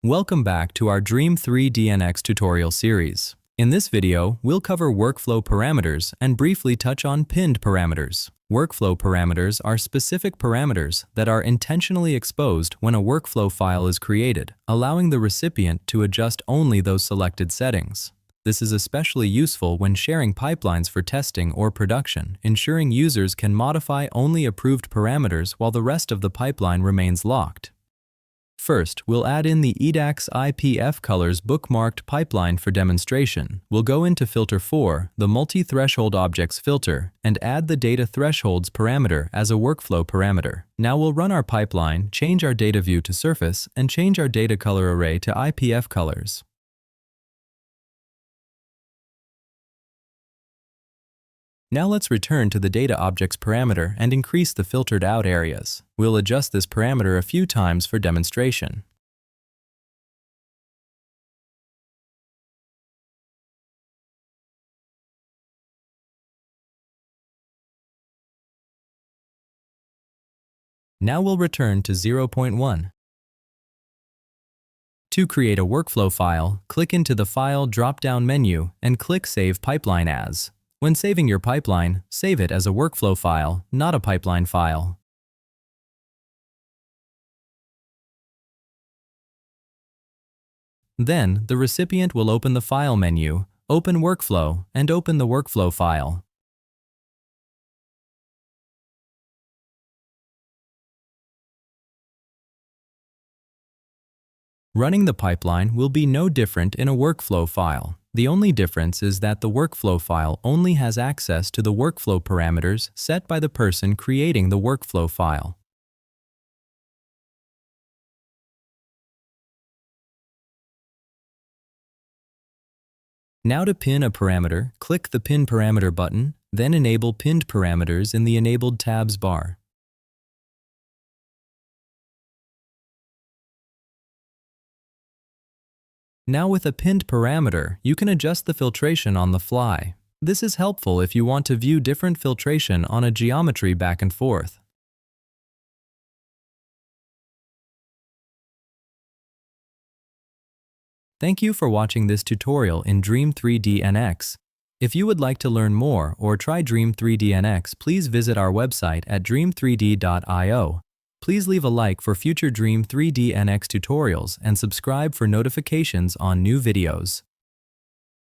Welcome back to our DREAM3D-NX tutorial series. In this video, we'll cover workflow parameters and briefly touch on pinned parameters. Workflow parameters are specific parameters that are intentionally exposed when a workflow file is created, allowing the recipient to adjust only those selected settings. This is especially useful when sharing pipelines for testing or production, ensuring users can modify only approved parameters while the rest of the pipeline remains locked. First, we'll add in the EDAX IPF Colors bookmarked pipeline for demonstration. We'll go into Filter 4, the Multi-Threshold Objects filter, and add the Data Thresholds parameter as a workflow parameter. Now we'll run our pipeline, change our data view to surface, and change our data color array to IPF colors. Now let's return to the Data Objects parameter and increase the filtered out areas. We'll adjust this parameter a few times for demonstration. Now we'll return to 0.1. To create a workflow file, click into the File drop-down menu and click Save Pipeline As. When saving your pipeline, save it as a workflow file, not a pipeline file. Then, the recipient will open the File menu, open Workflow, and open the workflow file. Running the pipeline will be no different in a workflow file. The only difference is that the workflow file only has access to the workflow parameters set by the person creating the workflow file. Now to pin a parameter, click the Pin Parameter button, then enable Pinned Parameters in the Enabled Tabs bar. Now with a pinned parameter, you can adjust the filtration on the fly. This is helpful if you want to view different filtration on a geometry back and forth. Thank you for watching this tutorial in DREAM3D-NX. If you would like to learn more or try DREAM3D-NX, please visit our website at dream3d.io. Please leave a like for future DREAM3D-NX tutorials and subscribe for notifications on new videos.